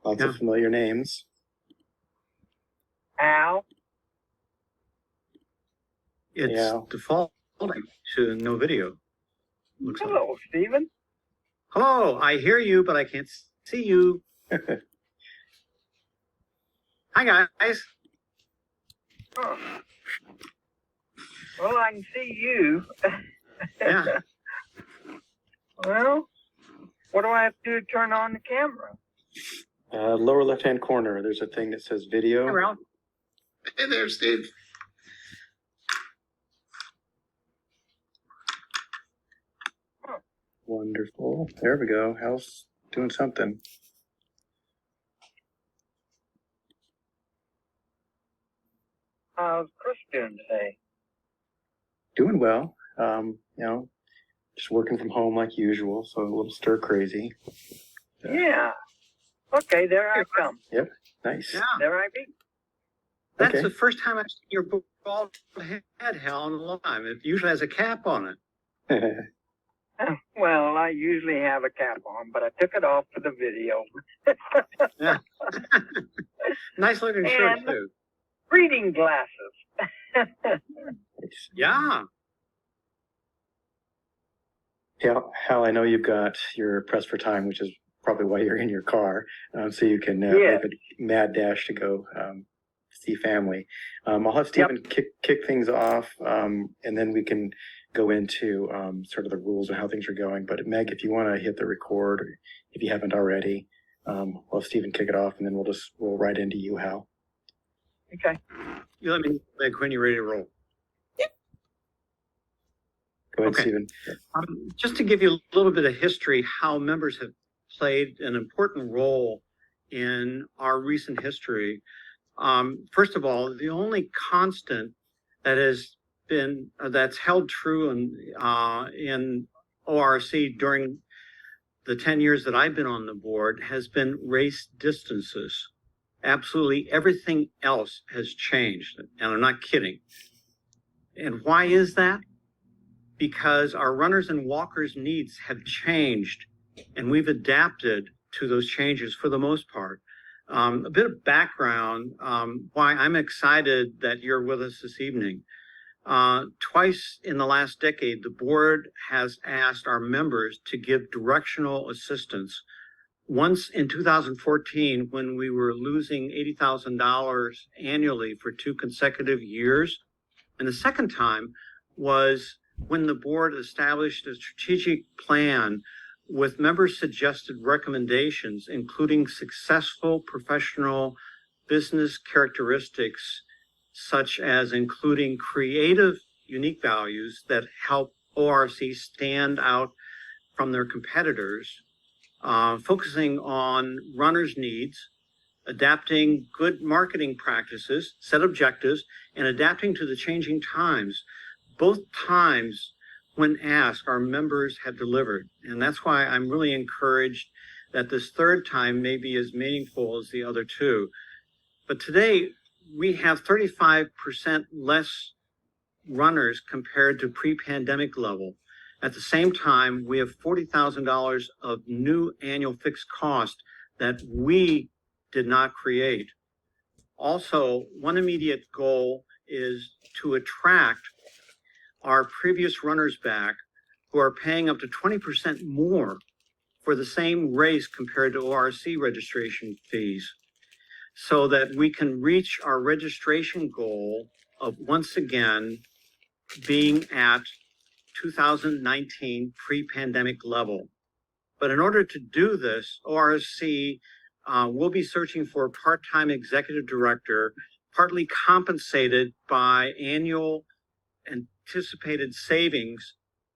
Lots of familiar names. Al. It's defaulting to no video. Looks Hello, like. Stephen. Hello, I hear you, but I can't see you. Hi, guys. Oh. Well, I can see you. Yeah. Well, what do I have to do to turn on the camera? Lower left-hand corner, there's a thing that says video. Hey, Ralph. Hey there, Steve. Wonderful. There we go. Hal's doing something. How's Chris doing today? Doing well. Just working from home like usual, so a little stir crazy. Yeah. Okay, there I come. Yep. Nice. Yeah. There I be. That's the first time I've seen your bald head, Hal, in a long time. It usually has a cap on it. Well, I usually have a cap on, but I took it off for the video. Yeah. Nice looking shirt, And too. reading glasses. Yeah. Hal, I know you've got your press for time, which is probably why you're in your car, so you can make a mad dash to go see family. I'll have Stephen kick things off, and then we can go into sort of the rules of how things are going. But Meg, if you want to hit the record, or if you haven't already, we'll have Stephen kick it off, and then we'll right into you, Hal. Okay. You let me know, Meg, when you're ready to roll. Go ahead, Okay. Stephen. Just to give you a little bit of history, how members have played an important role in our recent history. First of all, the only constant that has been that's held true in ORRC during the 10 years that I've been on the board has been race distances. Absolutely everything else has changed, and I'm not kidding. And why is that? Because our runners and walkers' needs have changed, and we've adapted to those changes for the most part. A bit of background why I'm excited that you're with us this evening. Twice in the last decade, the board has asked our members to give directional assistance. Once in 2014, when we were losing $80,000 annually for 2 consecutive years. And the second time was when the board established a strategic plan with members' suggested recommendations, including successful professional business characteristics, such as including creative, unique values that help ORC stand out from their competitors, focusing on runners' needs, adapting good marketing practices, set objectives, and adapting to the changing times. Both times when asked, our members have delivered. And that's why I'm really encouraged that this third time may be as meaningful as the other two. But today, we have 35% less runners compared to pre-pandemic level. At the same time, we have $40,000 of new annual fixed cost that we did not create. Also, one immediate goal is to attract our previous runners back who are paying up to 20% more for the same race compared to ORC registration fees, so that we can reach our registration goal of once again being at 2019 pre-pandemic level. But in order to do this, ORC will be searching for a part-time executive director, partly compensated by annual anticipated savings,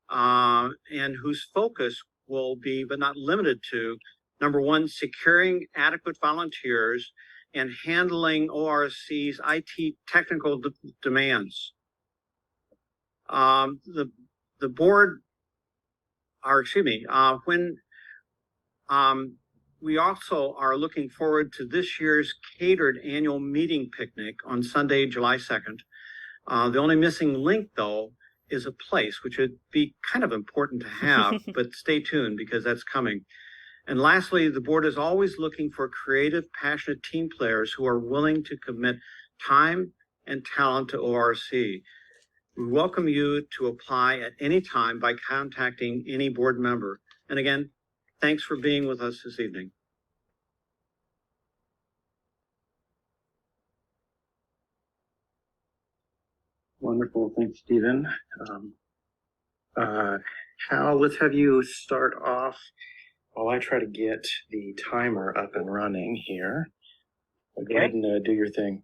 and whose focus will be, but not limited to, number one, securing adequate volunteers and handling ORC's IT technical demands. The board, we also are looking forward to this year's catered annual meeting picnic on Sunday, July 2nd. The only missing link, though, is a place, which would be kind of important to have, but stay tuned because that's coming. And lastly, the board is always looking for creative, passionate team players who are willing to commit time and talent to ORC. We welcome you to apply at any time by contacting any board member. And again, thanks for being with us this evening. Wonderful. Thanks, Stephen. Hal, let's have you start off while I try to get the timer up and running here. Go ahead and do your thing.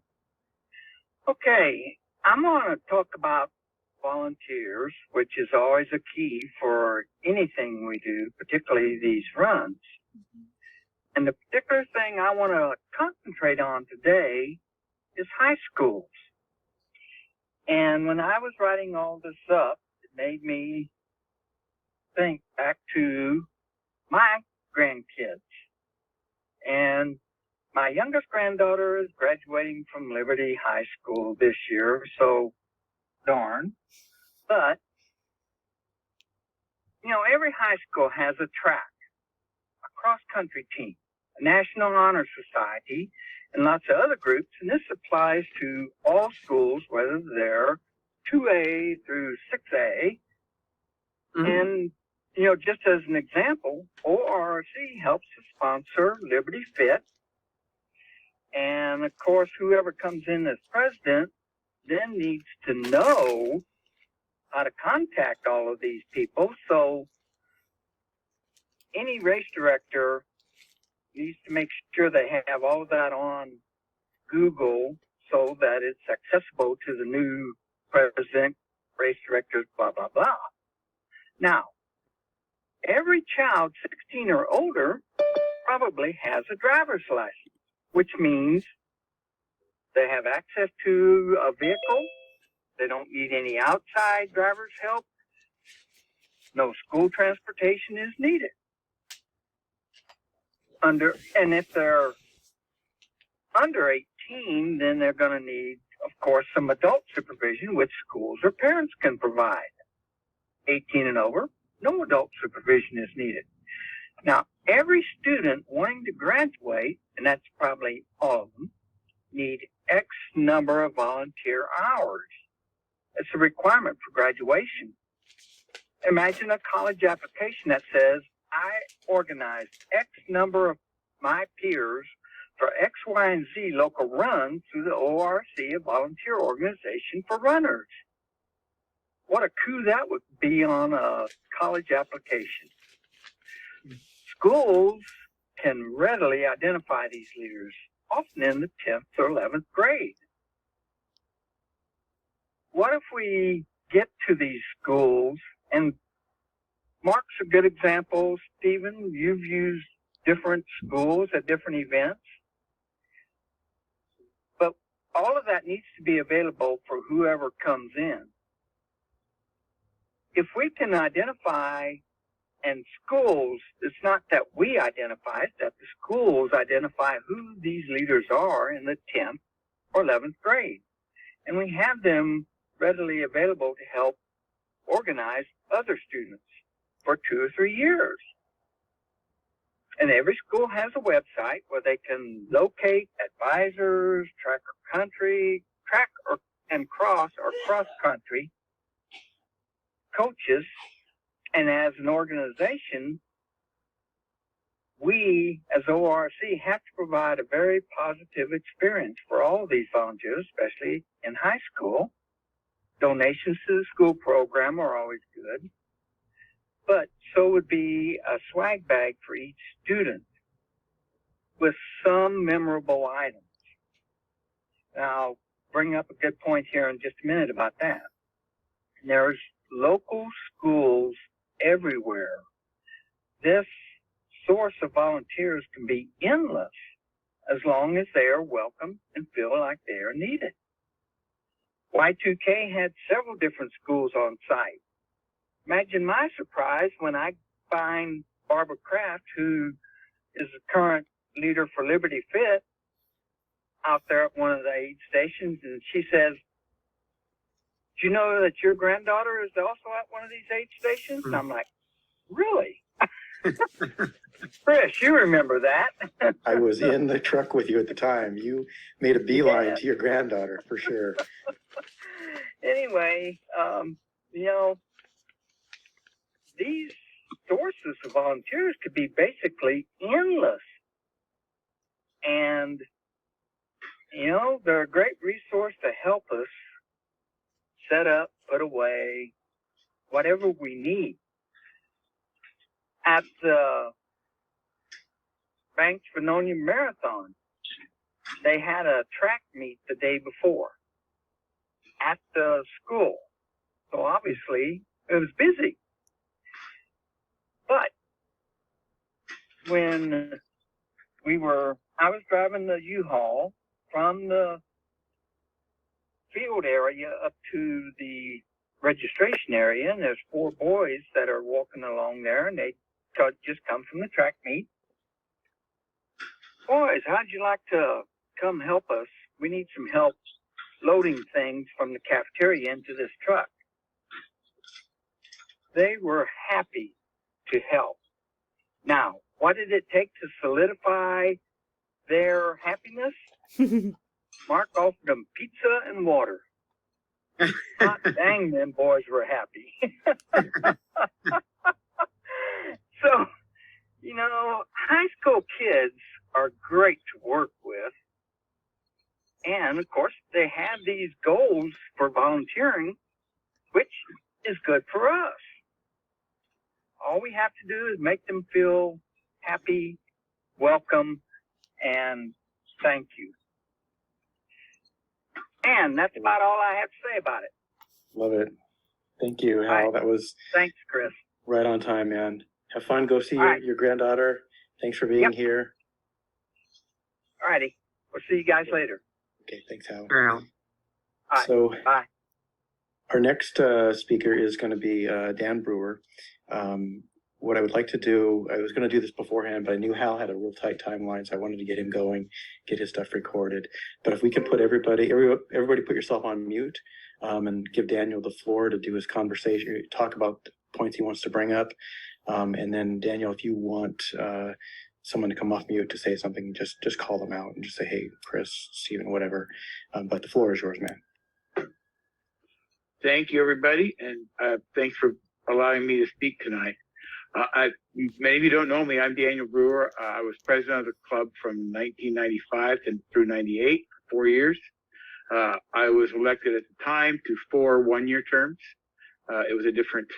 Okay, I'm going to talk about volunteers, which is always a key for anything we do, particularly these runs. And the particular thing I want to concentrate on today is high schools. And when I was writing all this up, it made me think back to my grandkids. And my youngest granddaughter is graduating from Liberty High School this year, so darn. But, you know, every high school has a track, a cross-country team, a National Honor Society, and lots of other groups. And this applies to all schools, whether they're 2A through 6A. Mm-hmm. And, you know, just as an example, ORRC helps to sponsor Liberty Fit. And, of course, whoever comes in as president then needs to know how to contact all of these people. So any race director needs to make sure they have all of that on Google so that it's accessible to the new president, race directors, blah, blah, blah. Now, every child 16 or older probably has a driver's license, which means they have access to a vehicle. They don't need any outside driver's help. No school transportation is needed. And if they're under 18, then they're going to need, of course, some adult supervision, which schools or parents can provide. 18 and over, no adult supervision is needed. Now, every student wanting to graduate, and that's probably all of them, need X number of volunteer hours. It's a requirement for graduation. Imagine a college application that says, I organized X number of my peers for X, Y, and Z local runs through the ORC, a volunteer organization for runners. What a coup that would be on a college application. Schools can readily identify these leaders, often in the 10th or 11th grade. What if we get to these schools, and Mark's a good example, Stephen, you've used different schools at different events, but all of that needs to be available for whoever comes in. If we can identify, and schools, it's not that we identify, it's that the schools identify who these leaders are in the 10th or 11th grade. And we have them readily available to help organize other students for 2 or 3 years. And every school has a website where they can locate advisors, track and cross country coaches. And as an organization, we as ORC have to provide a very positive experience for all of these volunteers, especially in high school. Donations to the school program are always good, but so would be a swag bag for each student with some memorable items. Now, I'll bring up a good point here in just a minute about that. There's local schools everywhere. This source of volunteers can be endless as long as they are welcome and feel like they are needed. Y2K had several different schools on site. Imagine my surprise when I find Barbara Kraft, who is the current leader for Liberty Fit, out there at one of the aid stations, and she says, do you know that your granddaughter is also at one of these aid stations? And I'm like, really? Chris, you remember that. I was in the truck with you at the time. You made a beeline Yeah. to your granddaughter for sure. Anyway, you know, these sources of volunteers could be basically endless. And, you know, they're a great resource to help us set up, put away, whatever we need. At the Banks Vernonia Marathon, they had a track meet the day before at the school. So obviously it was busy. But when I was driving the U-Haul from the field area up to the registration area, and there's 4 boys that are walking along there, and they just come from the track meet. Boys, how'd you like to come help us? We need some help loading things from the cafeteria into this truck. They were happy to help. Now, what did it take to solidify their happiness? Mark offered them pizza and water. Hot dang, them boys were happy. So, you know, high school kids are great to work with. And, of course, they have these goals for volunteering, which is good for us. All we have to do is make them feel happy, welcome, and thank you. And that's about all I have to say about it. Love it. Thank you, Hal. Right. That was Thanks, Chris. right on time, man. Have fun. Go see Right. your granddaughter. Thanks for being Yep. here. All righty. We'll see you guys later. Okay, thanks, Hal. Sure, Hal. All right. So Bye. our next speaker is going to be Dan Brewer. What I would like to do, I was going to do this beforehand, but I knew Hal had a real tight timeline, so I wanted to get him going, get his stuff recorded. But if we can put everybody put yourself on mute, and give Daniel the floor to do his conversation, talk about the points he wants to bring up. And then Daniel, if you want someone to come off mute to say something, just call them out and just say, hey, Chris, Stephen, whatever. But the floor is yours, man. Thank you, everybody, and thanks for allowing me to speak tonight. Many of you don't know me. I'm Daniel Brewer. I was president of the club from 1995 through 98, 4 years. I was elected at the time to 4 one-year terms. It was a different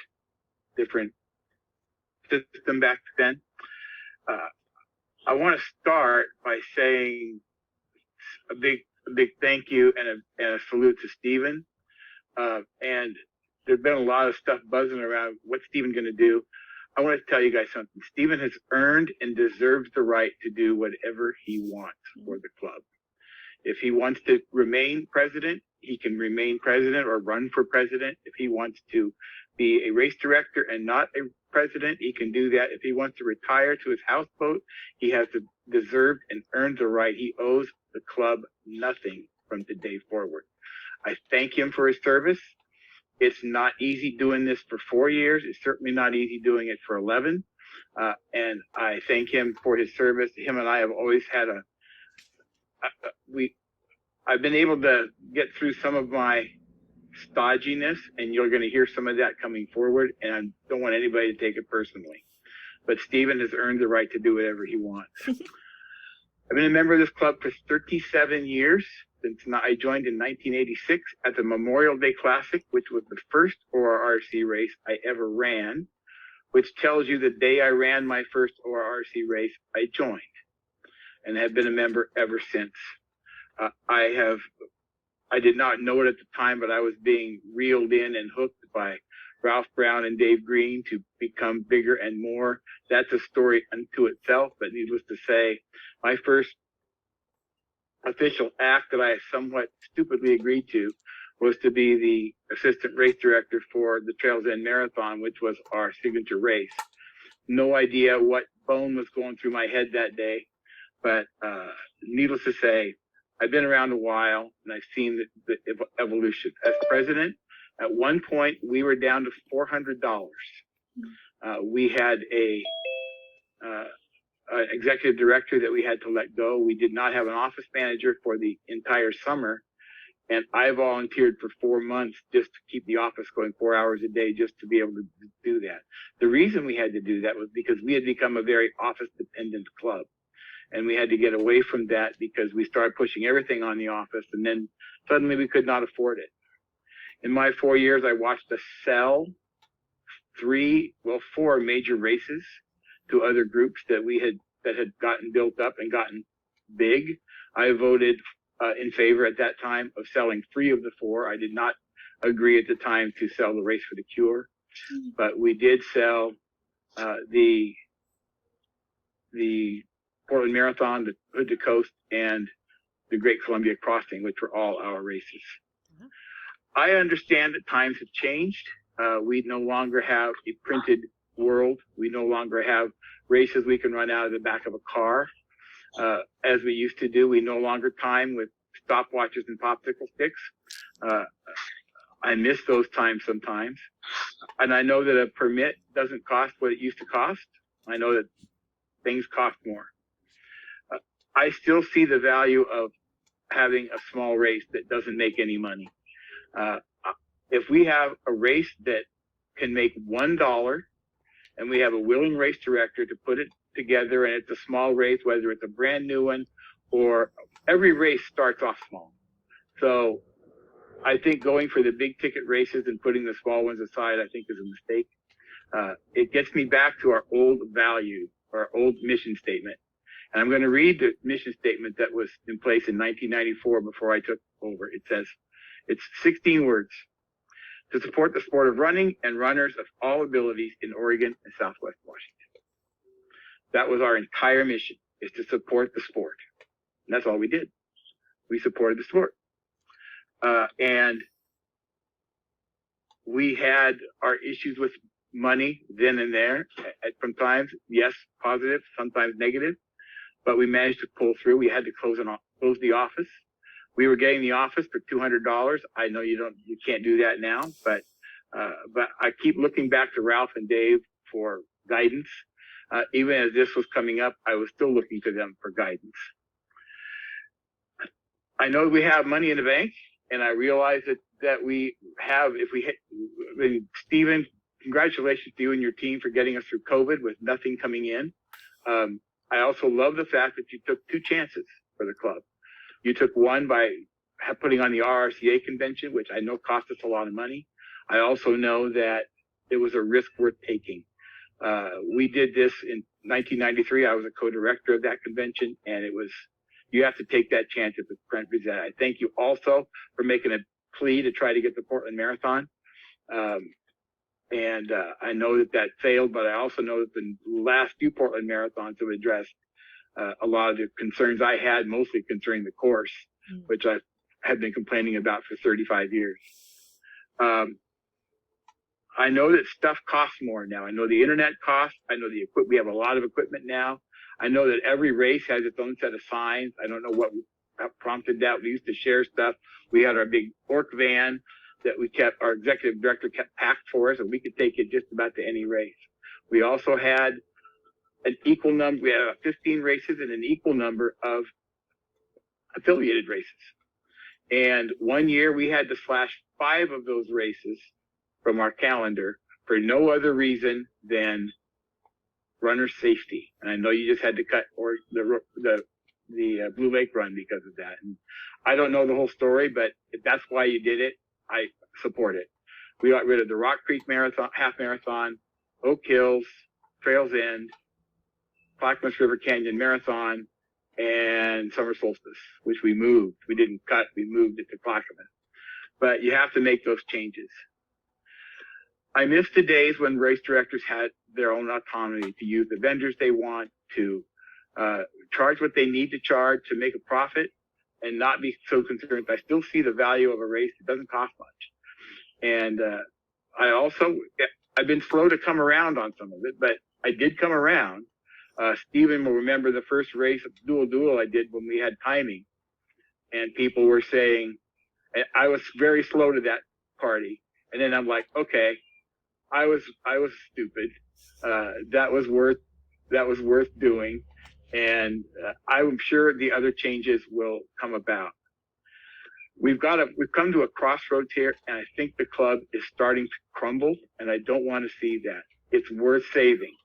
system back then. I want to start by saying a big thank you and a salute to Stephen. And there's been a lot of stuff buzzing around. What's Stephen going to do? I want to tell you guys something. Stephen has earned and deserves the right to do whatever he wants for the club. If he wants to remain president, he can remain president or run for president. If he wants to be a race director and not a president, he can do that. If he wants to retire to his houseboat, he has deserved and earned the right. He owes the club nothing from today forward. I thank him for his service. It's not easy doing this for 4 years. It's certainly not easy doing it for 11. And I thank him for his service. Him and I have always had I've been able to get through some of my stodginess, and you're going to hear some of that coming forward. And I don't want anybody to take it personally. But Stephen has earned the right to do whatever he wants. I've been a member of this club for 37 years. Since I joined in 1986 at the Memorial Day Classic, which was the first ORRC race I ever ran, which tells you the day I ran my first ORRC race, I joined and have been a member ever since. I did not know it at the time, but I was being reeled in and hooked by Ralph Brown and Dave Green to become bigger and more. That's a story unto itself, but needless to say, my first official act that I somewhat stupidly agreed to was to be the assistant race director for the Trails End Marathon, which was our signature race. No idea what bone was going through my head that day, but needless to say, I've been around a while and I've seen the evolution. As president, at one point we were down to $400. We had an executive director that we had to let go. We did not have an office manager for the entire summer. And I volunteered for 4 months just to keep the office going 4 hours a day just to be able to do that. The reason we had to do that was because we had become a very office dependent club. And we had to get away from that because we started pushing everything on the office, and then suddenly we could not afford it. In my 4 years, I watched us sell 4 major races to other groups that had gotten built up and gotten big. I voted in favor at that time of selling 3 of the 4. I did not agree at the time to sell the Race for the Cure, but we did sell the Portland Marathon, the Hood to Coast, and the Great Columbia Crossing, which were all our races. I understand that times have changed. We no longer have a printed world. We no longer have races we can run out of the back of a car as we used to do. We no longer time with stopwatches and popsicle sticks. I miss those times sometimes. And I know that a permit doesn't cost what it used to cost. I know that things cost more. I still see the value of having a small race that doesn't make any money. If we have a race that can make $1 and we have a willing race director to put it together, and it's a small race, whether it's a brand new one or every race starts off small. So I think going for the big ticket races and putting the small ones aside, I think is a mistake. It gets me back to our old value, our old mission statement. And I'm going to read the mission statement that was in place in 1994 before I took over. It says, it's 16 words: to support the sport of running and runners of all abilities in Oregon and Southwest Washington. That was our entire mission, is to support the sport. And that's all we did. We supported the sport. And we had our issues with money then and there. Sometimes, yes, positive, sometimes negative. But we managed to pull through. We had to close the office. We were getting the office for $200. I know you can't do that now, but I keep looking back to Ralph and Dave for guidance. Even as this was coming up, I was still looking to them for guidance. I know we have money in the bank, and I realize that we have, if we hit, Stephen, congratulations to you and your team for getting us through COVID with nothing coming in. I also love the fact that you took 2 chances for the club. You took one by putting on the ORRCA convention, which I know cost us a lot of money. I also know that it was a risk worth taking. We did this in 1993. I was a co-director of that convention, and you have to take that chance if it's presented. I thank you also for making a plea to try to get the Portland Marathon. And I know that failed, but I also know that the last few Portland Marathons have addressed a lot of the concerns I had, mostly concerning the course, which I have been complaining about for 35 years. I know that stuff costs more now. I know the internet costs. I know we have a lot of equipment now. I know that every race has its own set of signs. I don't know what prompted that. We used to share stuff. We had our big ORRC van that our executive director kept packed for us, and we could take it just about to any race. We also had an equal number. We had 15 races and an equal number of affiliated races. And one year we had to slash 5 of those races from our calendar for no other reason than runner safety. And I know you just had to cut the Blue Lake Run because of that. And I don't know the whole story, but if that's why you did it, I support it. We got rid of the Rock Creek Marathon, half marathon, Oak Hills, Trails End, Clackamas River Canyon Marathon, and Summer Solstice, which we moved. We didn't cut, we moved it to Clackamas. But you have to make those changes. I miss the days when race directors had their own autonomy to use the vendors they want, to charge what they need to charge to make a profit, and not be so concerned. I still see the value of a race. It doesn't cost much. And I've been slow to come around on some of it, but I did come around. Stephen will remember the first race of dual I did when we had timing, and people were saying, I was very slow to that party. And then I'm like, okay, I was stupid. That was worth doing. and I'm sure the other changes will come about. We've come to a crossroads here, and I think the club is starting to crumble, and I don't want to see that. It's worth saving,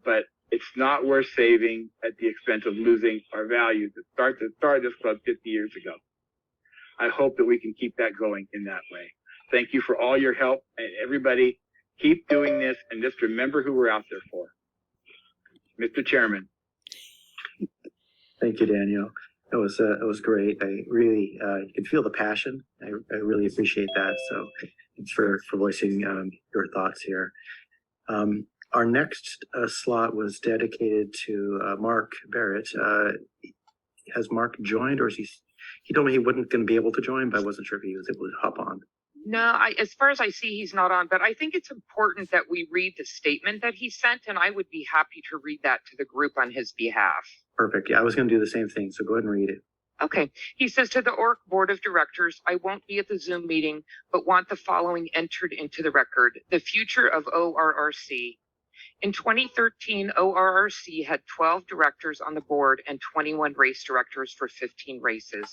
but it's not worth saving at the expense of losing our values that started this club 50 years ago. I hope that we can keep that going in that way. Thank you for all your help, and everybody keep doing this, and just remember who we're out there for. Mr. Chairman. Thank you, Daniel. It was great. I really, you can feel the passion. I really appreciate that. So thanks for voicing your thoughts here. Our next slot was dedicated to Mark Barrett. Has Mark joined, or is he told me he wasn't going to be able to join, but I wasn't sure if he was able to hop on. No, as far as I see, he's not on, but I think it's important that we read the statement that he sent, and I would be happy to read that to the group on his behalf. Perfect. Yeah, I was going to do the same thing, so go ahead and read it. Okay. He says, to the ORRC Board of Directors, I won't be at the Zoom meeting, but want the following entered into the record. The future of ORRC. In 2013, ORRC had 12 directors on the board and 21 race directors for 15 races.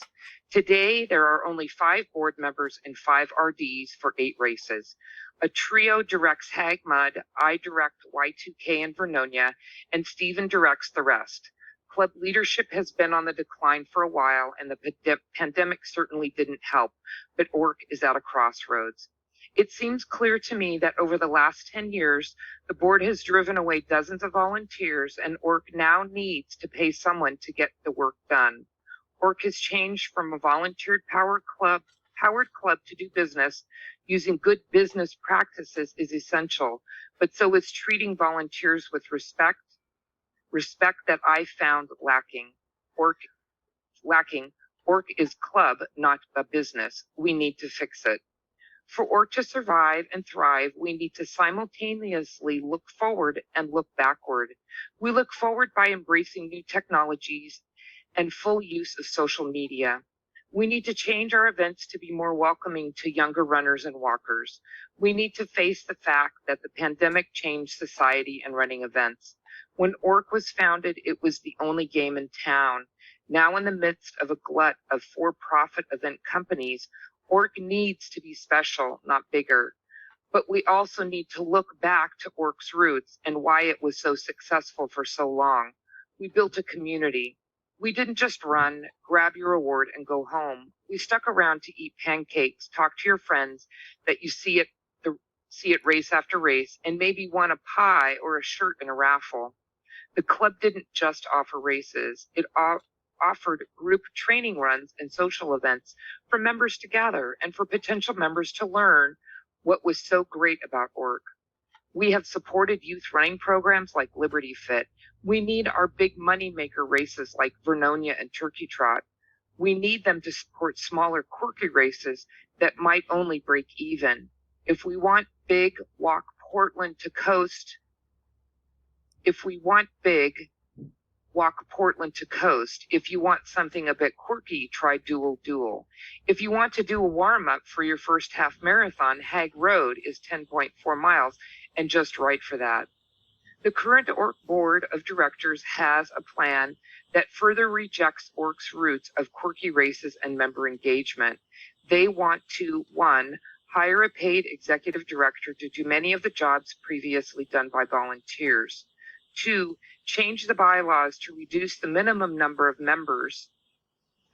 Today, there are only 5 board members and 5 RDs for 8 races. A trio directs Hag Mud, I direct Y2K and Vernonia, and Stephen directs the rest. Club leadership has been on the decline for a while, and the pandemic certainly didn't help, but ORRC is at a crossroads. It seems clear to me that over the last 10 years, the board has driven away dozens of volunteers, and ORRC now needs to pay someone to get the work done. ORRC has changed from a volunteered powered club to do business. Using good business practices is essential, but so is treating volunteers with respect that I found lacking. ORRC is club, not a business. We need to fix it. For ORRC to survive and thrive, we need to simultaneously look forward and look backward. We look forward by embracing new technologies and full use of social media. We need to change our events to be more welcoming to younger runners and walkers. We need to face the fact that the pandemic changed society and running events. When ORRC was founded, it was the only game in town. Now, in the midst of a glut of for-profit event companies, ORRC needs to be special, not bigger. But we also need to look back to ORRC's roots and why it was so successful for so long. We built a community. We didn't just run, grab your reward, and go home. We stuck around to eat pancakes, talk to your friends that you see it race after race, and maybe won a pie or a shirt in a raffle. The club didn't just offer races. It offered group training runs and social events for members to gather and for potential members to learn what was so great about ORRC. We have supported youth running programs like Liberty Fit. We need our big moneymaker races like Vernonia and Turkey Trot. We need them to support smaller, quirky races that might only break even. If we want big, walk Portland to coast. If we want big, walk Portland to coast. If you want something a bit quirky, try Dual. If you want to do a warm-up for your first half marathon, Hag Road is 10.4 miles and just right for that. The current ORRC Board of Directors has a plan that further rejects ORRC's roots of quirky races and member engagement. They want to, 1, hire a paid executive director to do many of the jobs previously done by volunteers. 2, change the bylaws to reduce the minimum number of members,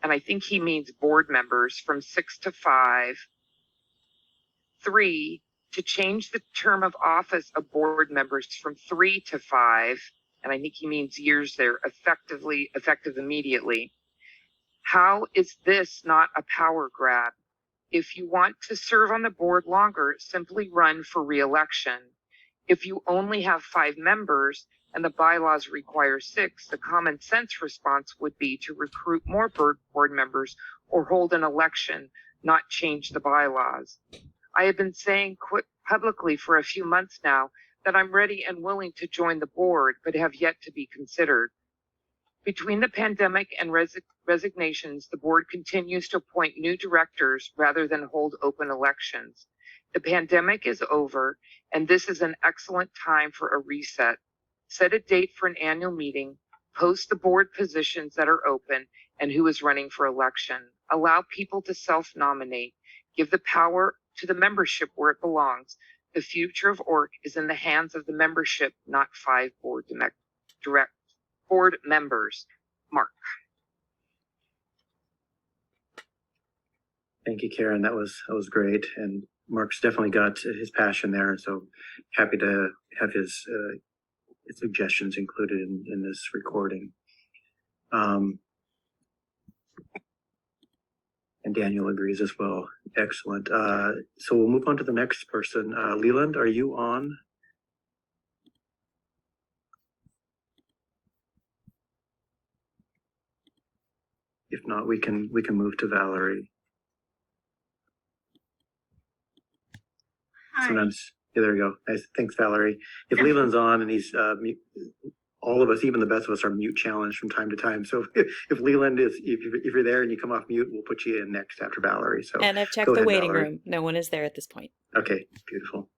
and I think he means board members, from 6 to 5. 3, to change the term of office of board members from 3 to 5, and I think he means years there, effective immediately. How is this not a power grab? If you want to serve on the board longer, simply run for re-election. If you only have 5 members, and the bylaws require 6, the common sense response would be to recruit more board members or hold an election, not change the bylaws. I have been saying publicly for a few months now that I'm ready and willing to join the board, but have yet to be considered. Between the pandemic and resignations, the board continues to appoint new directors rather than hold open elections. The pandemic is over, and this is an excellent time for a reset. Set a date for an annual meeting, Post the board positions that are open and who is running for election. Allow people to self-nominate. Give the power to the membership where it belongs. The future of ORRC is in the hands of the membership, not 5 board members. Mark. Thank you, Karen. That was great. And Mark's definitely got his passion there. And so happy to have his suggestions included in this recording. And Daniel agrees as well. Excellent. So we'll move on to the next person. Leland, are you on? If not, we can move to Valerie. Hi. Sometimes, yeah, there we go. Nice. Thanks, Valerie. If Leland's on and he's all of us, even the best of us, are mute challenged from time to time. So if Leland is, if you're there and you come off mute, we'll put you in next after Valerie. So And I've checked go the ahead, waiting Valerie. room. No one is there at this point. Okay, beautiful.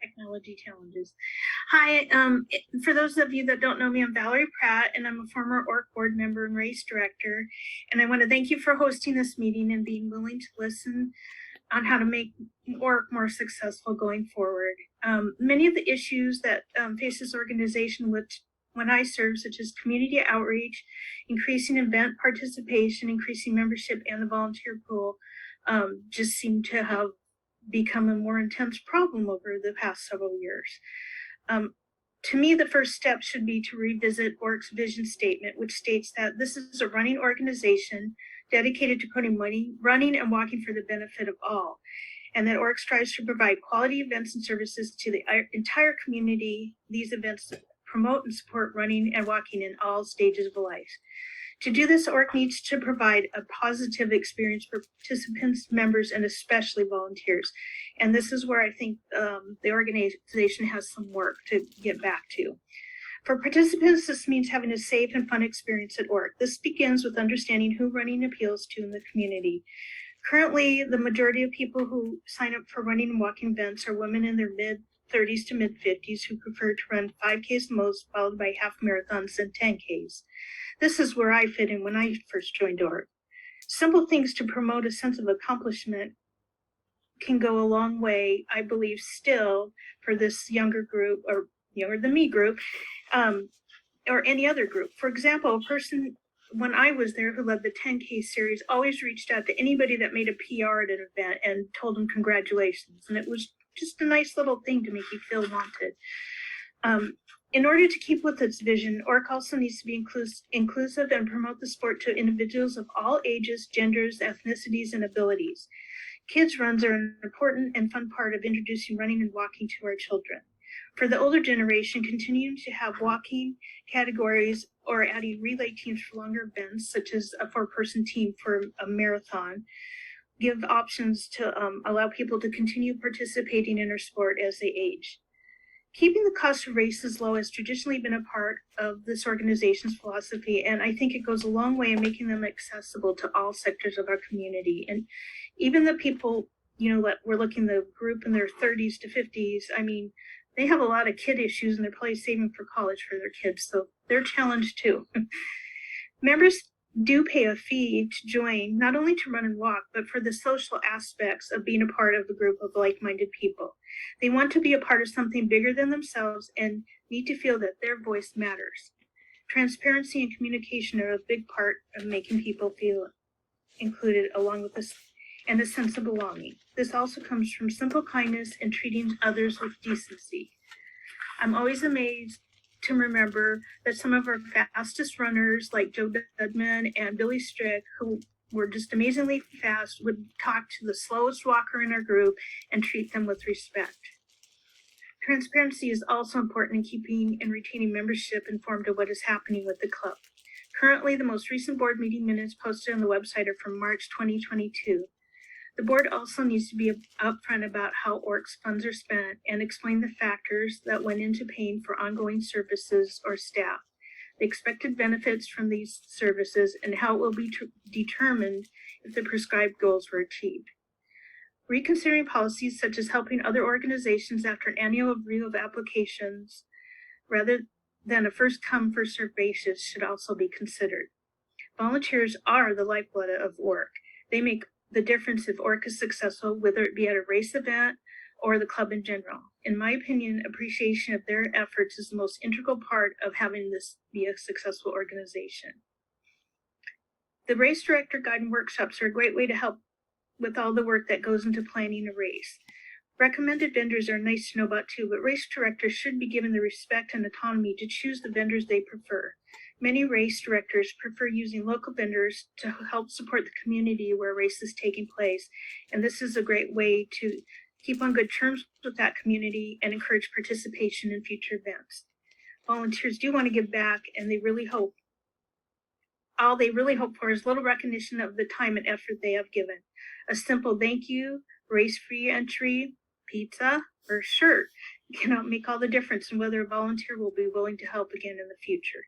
Technology challenges. Hi, for those of you that don't know me, I'm Valerie Pratt, and I'm a former ORRC board member and race director. And I want to thank you for hosting this meeting and being willing to listen on how to make ORRC more successful going forward. Many of the issues that face this organization, which when I serve, such as community outreach, increasing event participation, increasing membership, and the volunteer pool, just seem to have become a more intense problem over the past several years. To me, the first step should be to revisit ORRC's vision statement, which states that this is a running organization dedicated to putting money, running and walking for the benefit of all, and that ORRC strives to provide quality events and services to the entire community. These events promote and support running and walking in all stages of life. To do this, ORRC needs to provide a positive experience for participants, members, and especially volunteers. And this is where I think the organization has some work to get back to. For participants, this means having a safe and fun experience at ORRC. This begins with understanding who running appeals to in the community. Currently, the majority of people who sign up for running and walking events are women in their mid-30s to mid-50s who prefer to run 5Ks the most, followed by half marathons and 10Ks. This is where I fit in when I first joined ORRC. Simple things to promote a sense of accomplishment can go a long way, I believe, still for this younger group, or younger than me group, or any other group. For example, a person when I was there who led the 10K series always reached out to anybody that made a PR at an event and told them congratulations. And it was just a nice little thing to make you feel wanted. In order to keep with its vision, ORRC also needs to be inclusive and promote the sport to individuals of all ages, genders, ethnicities, and abilities. Kids runs are an important and fun part of introducing running and walking to our children. For the older generation, continuing to have walking categories or adding relay teams for longer events, such as a 4-person team for a marathon, give options to allow people to continue participating in our sport as they age. Keeping the cost of races low has traditionally been a part of this organization's philosophy, and I think it goes a long way in making them accessible to all sectors of our community. And even the people, we're looking the group in their 30s to 50s, I mean, they have a lot of kid issues and they're probably saving for college for their kids, so they're challenged too. Members do pay a fee to join, not only to run and walk, but for the social aspects of being a part of a group of like-minded people. They want to be a part of something bigger than themselves and need to feel that their voice matters. Transparency and communication are a big part of making people feel included, along with this and a sense of belonging. This also comes from simple kindness and treating others with decency. I'm always amazed to remember that some of our fastest runners, like Joe Dudman and Billy Strick, who were just amazingly fast, would talk to the slowest walker in our group and treat them with respect. Transparency is also important in keeping and retaining membership informed of what is happening with the club. Currently, the most recent board meeting minutes posted on the website are from March 2022. The board also needs to be upfront about how ORRC's funds are spent and explain the factors that went into paying for ongoing services or staff, the expected benefits from these services, and how it will be determined if the prescribed goals were achieved. Reconsidering policies such as helping other organizations after an annual review of applications rather then a first come, first served basis should also be considered. Volunteers are the lifeblood of ORRC. They make the difference if ORRC is successful, whether it be at a race event or the club in general. In my opinion, appreciation of their efforts is the most integral part of having this be a successful organization. The race director guide and workshops are a great way to help with all the work that goes into planning a race. Recommended vendors are nice to know about too, but race directors should be given the respect and autonomy to choose the vendors they prefer. Many race directors prefer using local vendors to help support the community where a race is taking place, and this is a great way to keep on good terms with that community and encourage participation in future events. Volunteers do want to give back, and all they really hope for is little recognition of the time and effort they have given. A simple thank you, race-free entry, pizza, or shirt cannot make all the difference in whether a volunteer will be willing to help again in the future.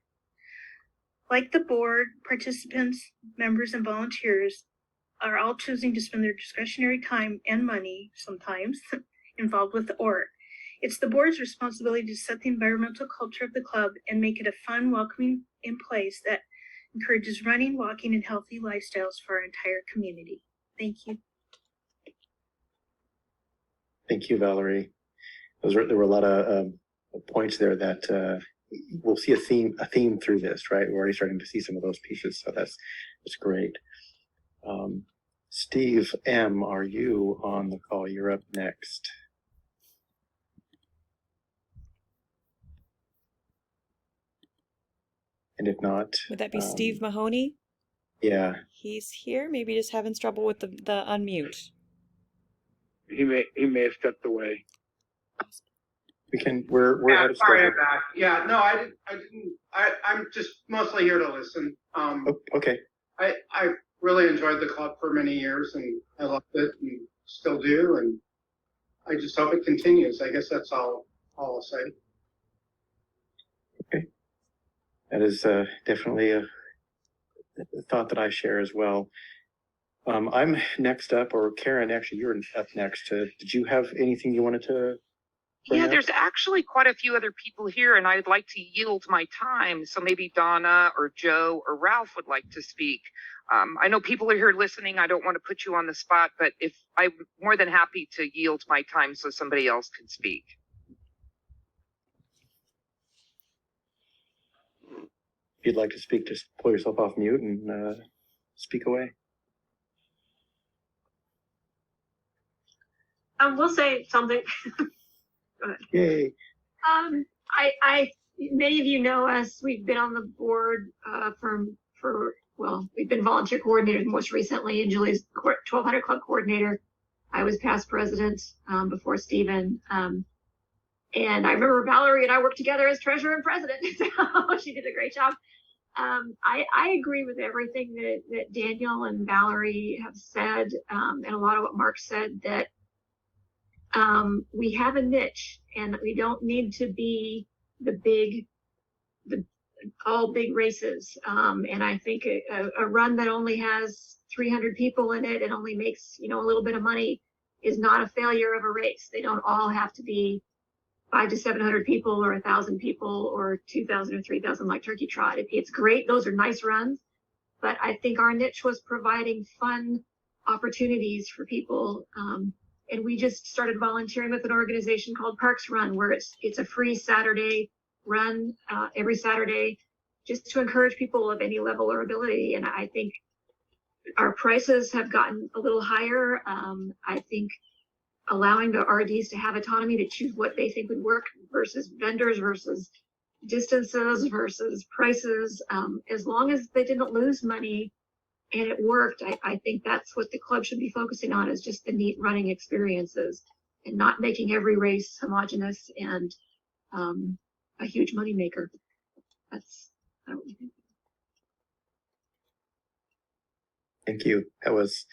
Like the board, participants, members, and volunteers are all choosing to spend their discretionary time and money, sometimes, involved with the ORRC. It's the board's responsibility to set the environmental culture of the club and make it a fun, welcoming place that encourages running, walking, and healthy lifestyles for our entire community. Thank you. Thank you, Valerie. There were a lot of points there that we'll see a theme through this, right? We're already starting to see some of those pieces, so that's great. Steve M., are you on the call? You're up next. And if not, would that be Steve Mahoney? Yeah. He's here. Maybe just having trouble with the unmute. He may have stepped away. We're Yeah, ahead of sorry schedule. about that. Yeah, no, I didn't. I'm just mostly here to listen. Okay. I really enjoyed the club for many years, and I loved it, and still do, and I just hope it continues. I guess that's all I'll say. Okay. That is definitely a thought that I share as well. I'm next up, or Karen, actually, you're up next. Did you have anything you wanted to bring Yeah, up? there's actually quite a few other people here, and I'd like to yield my time. So maybe Donna or Joe or Ralph would like to speak. I know people are here listening. I don't want to put you on the spot, but if I'm more than happy to yield my time so somebody else can speak. If you'd like to speak, just pull yourself off mute and speak away. We'll say something. Go ahead. Yay. Many of you know us. We've been on the board we've been volunteer coordinators most recently, and Julie's 1200 Club coordinator. I was past president before Stephen. And I remember Valerie and I worked together as treasurer and president. So she did a great job. I agree with everything that Daniel and Valerie have said, and a lot of what Mark said, that we have a niche, and we don't need to be all big races. And I think a run that only has 300 people in it and only makes, a little bit of money is not a failure of a race. They don't all have to be 500 to 700 people or 1,000 people or 2,000 or 3,000 like Turkey Trot. It's great. Those are nice runs. But I think our niche was providing fun opportunities for people. And we just started volunteering with an organization called Parks Run, where it's a free Saturday run every Saturday, just to encourage people of any level or ability. And I think our prices have gotten a little higher. I think allowing the RDs to have autonomy to choose what they think would work versus vendors versus distances versus prices, as long as they didn't lose money and it worked, I think that's what the club should be focusing on, is just the neat running experiences and not making every race homogenous and a huge moneymaker. That's what I think. Thank you. That was,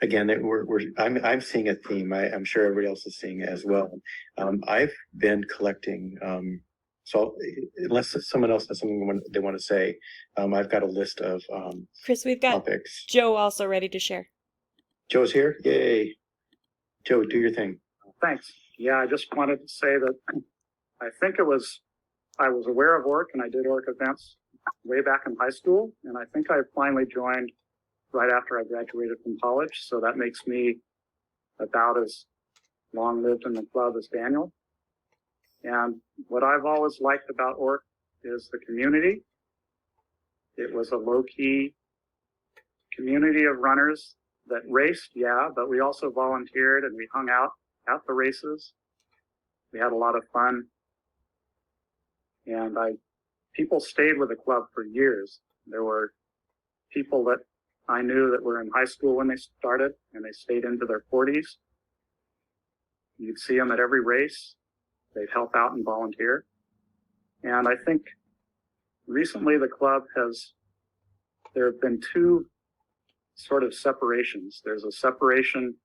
again, I'm seeing a theme. I'm sure everybody else is seeing it as well. I've been collecting, so unless someone else has something they want to say, I've got a list of Chris, we've got topics. Joe also ready to share. Joe's here? Yay. Joe, do your thing. Thanks. Yeah, I just wanted to say that I think it was I was aware of ORRC and I did ORRC events way back in high school. And I think I finally joined right after I graduated from college. So that makes me about as long lived in the club as Daniel. And what I've always liked about ORRC is the community. It was a low-key community of runners that raced, yeah, but we also volunteered and we hung out at the races. We had a lot of fun. And people stayed with the club for years. There were people that I knew that were in high school when they started, and they stayed into their 40s. You'd see them at every race. They'd help out and volunteer. And I think recently the club there have been two sort of separations. There's a separation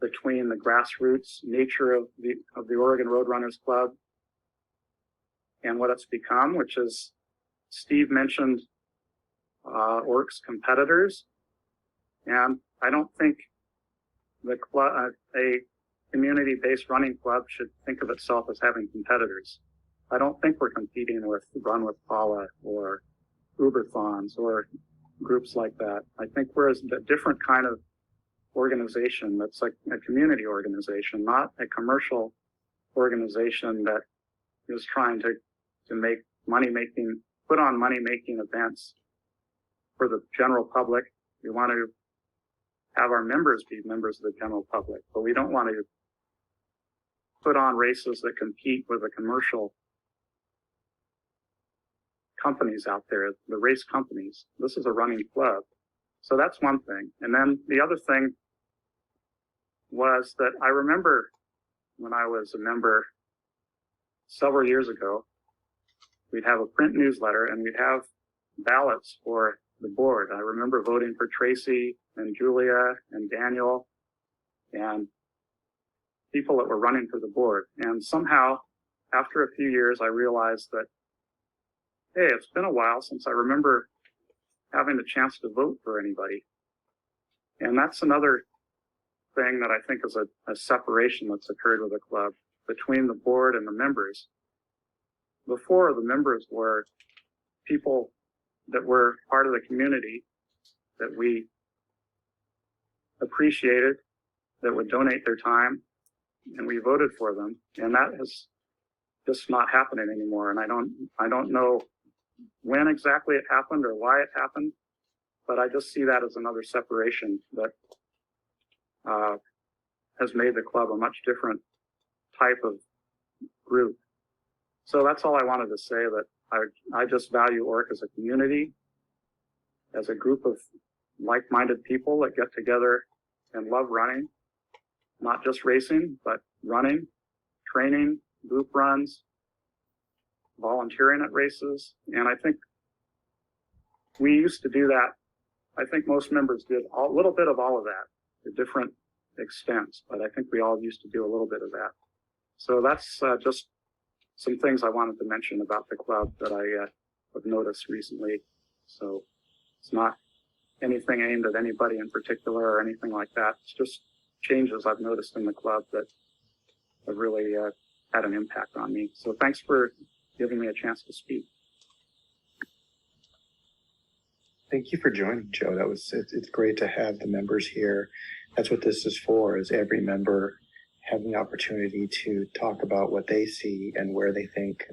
between the grassroots nature of the Oregon Roadrunners Club and what it's become, which is, Steve mentioned ORRC's competitors. And I don't think the club, a community-based running club should think of itself as having competitors. I don't think we're competing with Run with Paula or Uberthons or groups like that. I think we're a different kind of organization that's like a community organization, not a commercial organization that is trying to make put on money-making events for the general public. We want to have our members be members of the general public, but we don't want to put on races that compete with the commercial companies out there, the race companies. This is a running club. So that's one thing. And then the other thing was that I remember when I was a member several years ago, we'd have a print newsletter and we'd have ballots for the board. I remember voting for Tracy and Julia and Daniel and people that were running for the board. And somehow, after a few years, I realized that, hey, it's been a while since I remember having the chance to vote for anybody. And that's another thing that I think is a separation that's occurred with the club between the board and the members. Before, the members were people that were part of the community that we appreciated, that would donate their time, and we voted for them. And that is just not happening anymore. And I don't know when exactly it happened or why it happened, but I just see that as another separation that has made the club a much different type of group. So that's all I wanted to say, that I just value ORRC as a community, as a group of like-minded people that get together and love running, not just racing, but running, training, group runs, volunteering at races. And I think we used to do that. I think most members did a little bit of all of that to different extents, but I think we all used to do a little bit of that. So that's just some things I wanted to mention about the club that I have noticed recently. So it's not anything aimed at anybody in particular or anything like that. It's just changes I've noticed in the club that have really had an impact on me. So thanks for giving me a chance to speak. Thank you for joining, Joe. It's great to have the members here. That's what this is for, is every member having the opportunity to talk about what they see and where they think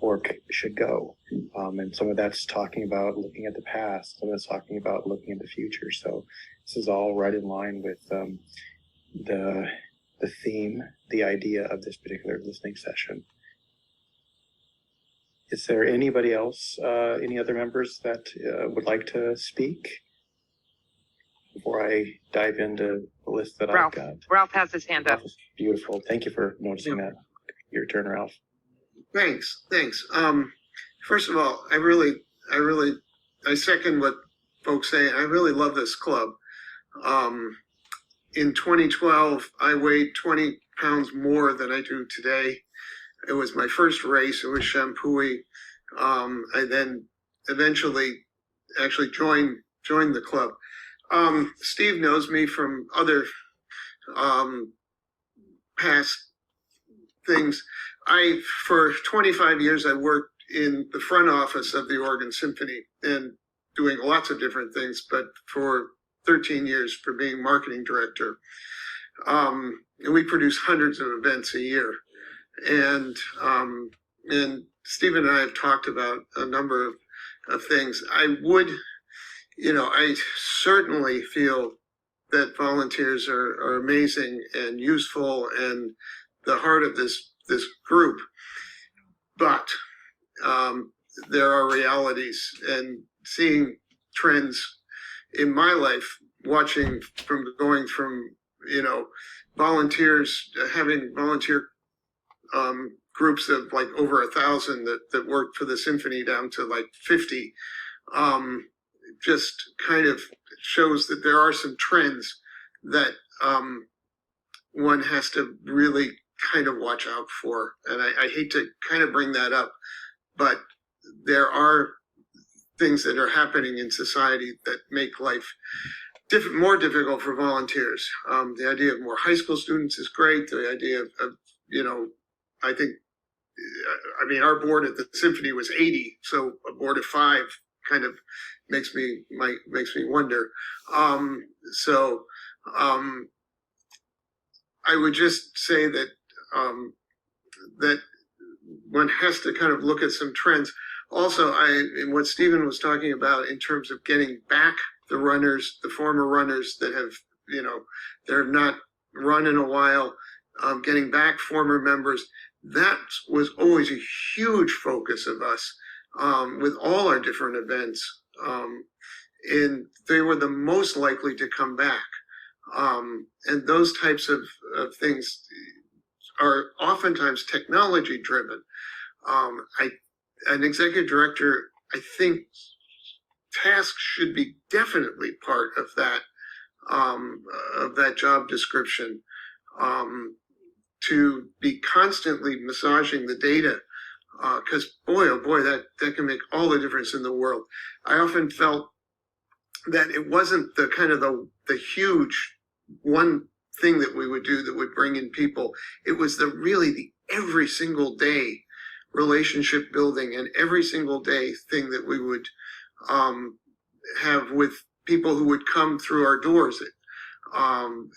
ORRC should go. And some of that's talking about looking at the past, some of that's talking about looking at the future. So this is all right in line with the theme, the idea of this particular listening session. Is there anybody else, any other members that would like to speak before I dive into the list that I've got? Ralph has his hand up. Beautiful. Thank you for noticing that. Your turn, Ralph. Thanks. First of all, I second what folks say. I really love this club. In 2012, I weighed 20 pounds more than I do today. It was my first race. It was Champouy. I then eventually actually joined the club. Steve knows me from other past things. for 25 years, I worked in the front office of the Oregon Symphony and doing lots of different things, but for 13 years for being marketing director. And we produce hundreds of events a year. And Stephen and I have talked about a number of things. I certainly feel that volunteers are amazing and useful and the heart of this group. But there are realities, and seeing trends in my life, going from volunteers, having volunteer groups of like over 1,000 that worked for the symphony down to like 50, just kind of shows that there are some trends that one has to really kind of watch out for. And I hate to kind of bring that up, but there are things that are happening in society that make life more difficult for volunteers. The idea of more high school students is great. The idea of our board at the symphony was 80, so a board of 5 kind of makes me wonder. I would just say that that one has to kind of look at some trends. Also, in what Stephen was talking about in terms of getting back the runners, the former runners that have, they're not run in a while, getting back former members, that was always a huge focus of us with all our different events. And they were the most likely to come back. And those types of things are oftentimes technology driven. An executive director, I think, tasks should be definitely part of that job description, to be constantly massaging the data, because boy, oh boy, that can make all the difference in the world. I often felt that it wasn't the kind of the huge one thing that we would do that would bring in people. It was the every single day relationship building and every single day thing that we would have with people who would come through our doors,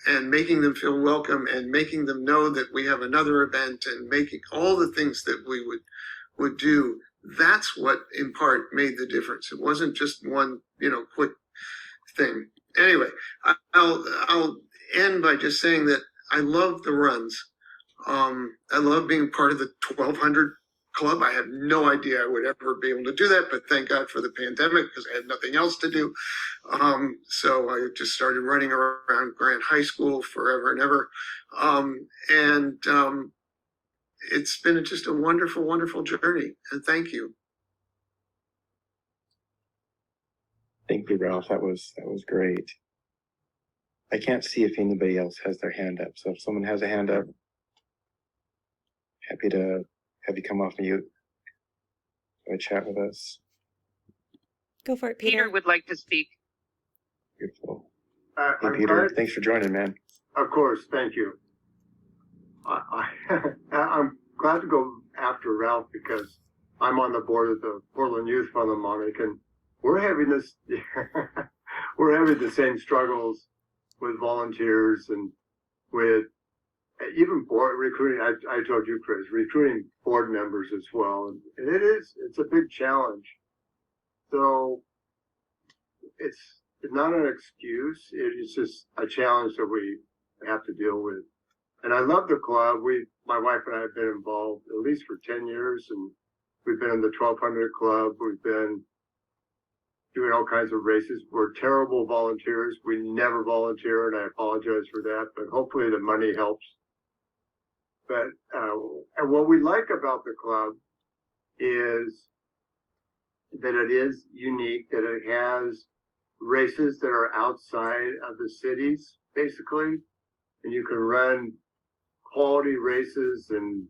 and making them feel welcome and making them know that we have another event and making all the things that we would do. That's what in part made the difference. It wasn't just one, quick thing. Anyway, I'll end by just saying that I love the runs. I love being part of the 1,200 club. I had no idea I would ever be able to do that, but thank God for the pandemic because I had nothing else to do. So I just started running around Grant High School forever and ever. It's been just a wonderful, wonderful journey. And thank you. Thank you, Ralph. That was great. I can't see if anybody else has their hand up. So if someone has a hand up, happy to have you come off mute and chat with us. Go for it, Peter. Peter would like to speak. Beautiful. Hey, Peter, thanks for joining, man. Of course, thank you. I'm glad to go after Ralph because I'm on the board of the Portland Youth Philharmonic, and we're having the same struggles with volunteers and with even board recruiting. I told you, Chris, recruiting board members as well, and it's a big challenge. So it's not an excuse. It's just a challenge that we have to deal with. And I love the club. My wife and I have been involved at least for 10 years, and we've been in the 1,200 club. We've been doing all kinds of races. We're terrible volunteers. We never volunteer, and I apologize for that, but hopefully the money helps. But and what we like about the club is that it is unique, that it has races that are outside of the cities, basically, and you can run quality races, and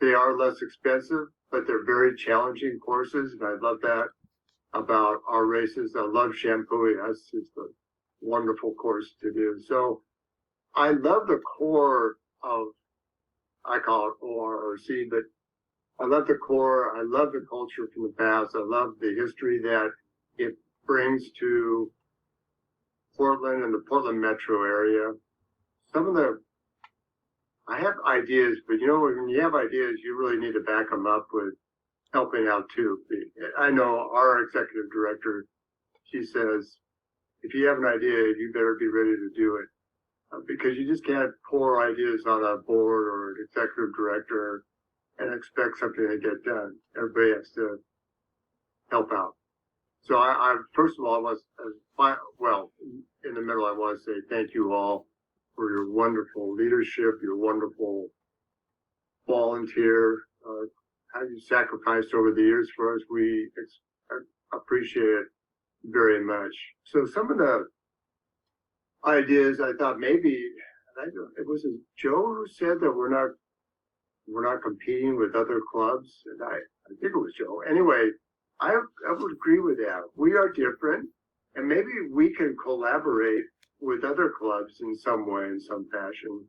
they are less expensive, but they're very challenging courses, and I love that about our races. I love Shampooey. That's just a wonderful course to do. So I love the core of I call it ORRC, but I love the core. I love the culture from the past. I love the history that it brings to Portland and the Portland metro area. I have ideas, but when you have ideas, you really need to back them up with helping out too. I know our executive director, she says, if you have an idea, you better be ready to do it. Because you just can't pour ideas on a board or an executive director and expect something to get done. Everybody has to help out. So I first of all, in the middle, I want to say thank you all for your wonderful leadership, your wonderful volunteer, how you sacrificed over the years for us. We appreciate it very much. So some of the ideas I thought maybe, it was Joe who said that we're not competing with other clubs, and I think it was Joe. Anyway, I would agree with that. We are different, and maybe we can collaborate with other clubs in some way, in some fashion,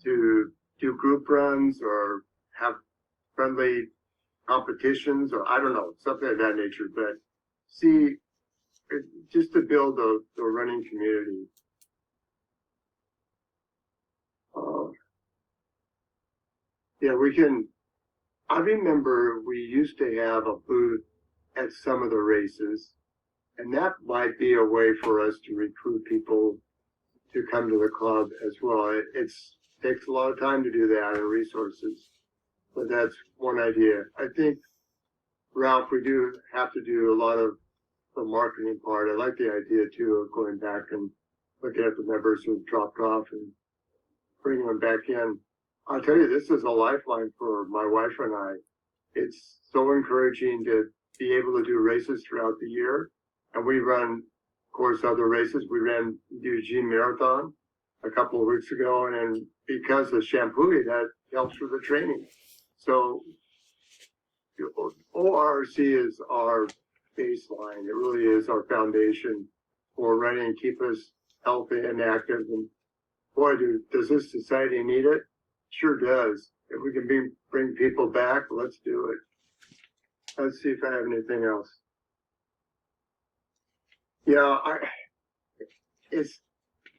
to do group runs or have friendly competitions, or I don't know, something of that nature. But see, just to build the running community. Yeah, we can. I remember we used to have a booth at some of the races, and that might be a way for us to recruit people to come to the club as well. It takes a lot of time to do that and resources, but that's one idea. I think, Ralph, we do have to do a lot of the marketing part. I like the idea too of going back and looking at the members who've dropped off and bringing them back in. I'll tell you, this is a lifeline for my wife and I. It's so encouraging to be able to do races throughout the year. And we run, of course, other races. We ran the Eugene Marathon a couple of weeks ago. And because of Shampooey, that helps with the training. So ORRC is our baseline. It really is our foundation for running and keep us healthy and active. And boy, does this society need it? Sure does. If we can bring people back, let's do it. Let's see if I have anything else. Yeah,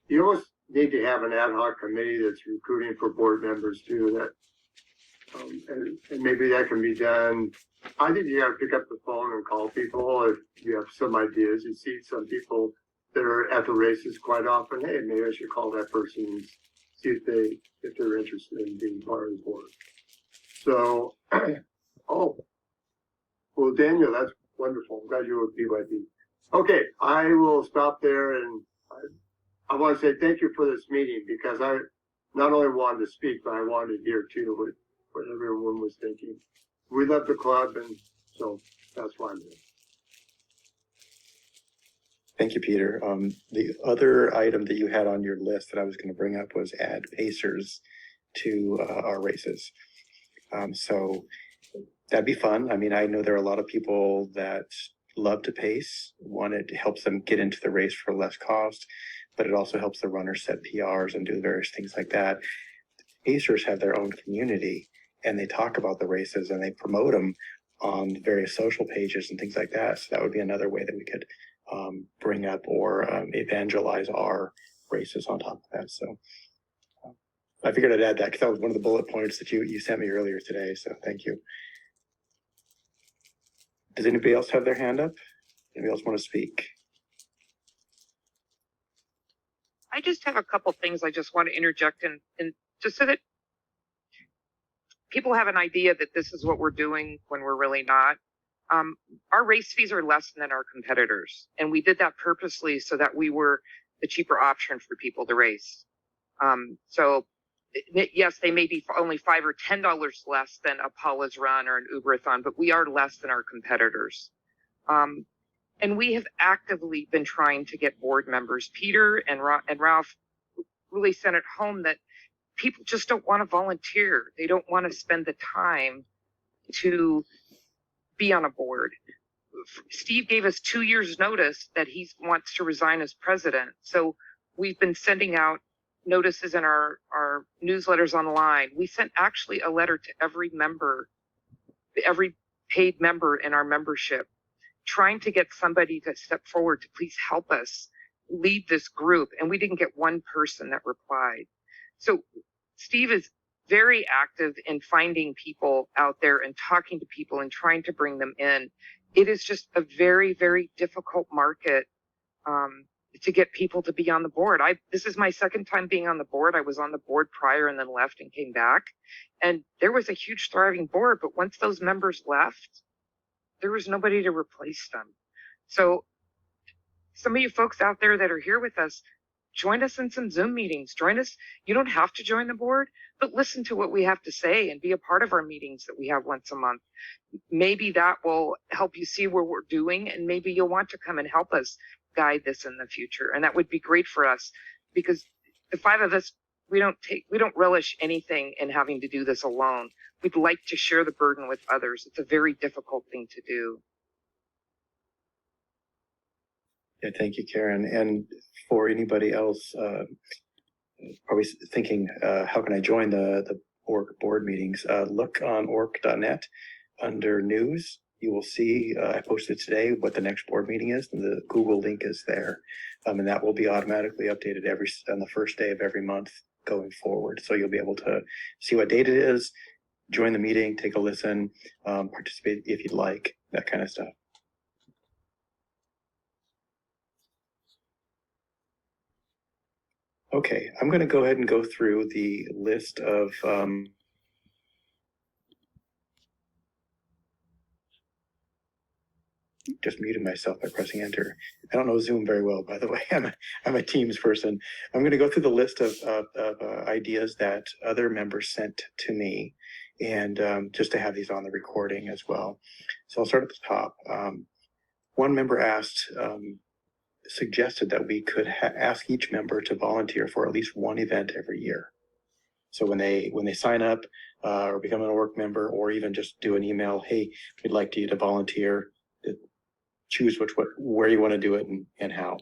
you almost need to have an ad hoc committee that's recruiting for board members too. And maybe that can be done. I think you got to pick up the phone and call people if you have some ideas. You see some people that are at the races quite often. Hey, maybe I should call that person and see if they're interested in being part of the board. So, well, Daniel, that's wonderful. I'm glad you were with BYD. Okay, I will stop there, and I want to say thank you for this meeting, because I not only wanted to speak, but I wanted to hear too what everyone was thinking. We love the club, and so that's why I'm here. Thank you, Peter. The other item that you had on your list that I was going to bring up was add pacers to our races. So that'd be fun. I mean, I know there are a lot of people that love to pace. One, it helps them get into the race for less cost, but it also helps the runners set PRs and do various things like that. Pacers have their own community, and they talk about the races and they promote them on various social pages and things like that. So that would be another way that we could bring up or evangelize our races on top of that. So I figured I'd add that because that was one of the bullet points that you sent me earlier today. So thank you. Does anybody else have their hand up? Anybody else want to speak? I just have a couple things I just want to interject in just so that people have an idea that this is what we're doing when we're really not. Our race fees are less than our competitors, and we did that purposely so that we were the cheaper option for people to race. So yes, they may be only $5 or $10 less than a Paula's Run or an Uberathon, but we are less than our competitors. And we have actively been trying to get board members. Peter and Ralph really sent it home that people just don't want to volunteer. They don't want to spend the time to be on a board. Steve gave us 2 years notice that he wants to resign as president. So we've been sending out notices in our newsletters online. We sent actually a letter to every member, every paid member in our membership, trying to get somebody to step forward to please help us lead this group. And we didn't get one person that replied. So Steve is very active in finding people out there and talking to people and trying to bring them in. It is just a very, very difficult market to get people to be on the board. This is my second time being on the board. I was on the board prior and then left and came back. And there was a huge thriving board, but once those members left, there was nobody to replace them. So some of you folks out there that are here with us, join us in some Zoom meetings. Join us. You don't have to join the board, but listen to what we have to say and be a part of our meetings that we have once a month. Maybe that will help you see where we're doing, and maybe you'll want to come and help us guide this in the future. And that would be great for us, because the five of us, we don't relish anything in having to do this alone. We'd like to share the burden with others. It's a very difficult thing to do. Yeah, thank you, Karen. And for anybody else, probably thinking, how can I join the ORRC board meetings? Look on orrc.net under news. You will see, I posted today what the next board meeting is, and the Google link is there. And that will be automatically updated on the first day of every month going forward. So you'll be able to see what date it is, join the meeting, take a listen, participate if you'd like, that kind of stuff. Okay, I'm going to go ahead and go through the list of just muted myself by pressing enter. I don't know Zoom very well, by the way. I'm a Teams person. I'm going to go through the list of ideas that other members sent to me, and just to have these on the recording as well. So I'll start at the top. One member suggested that we could ask each member to volunteer for at least one event every year. So when they sign up or become an ORRC member, or even just do an email, hey, we'd like you to volunteer, choose where you want to do it and how.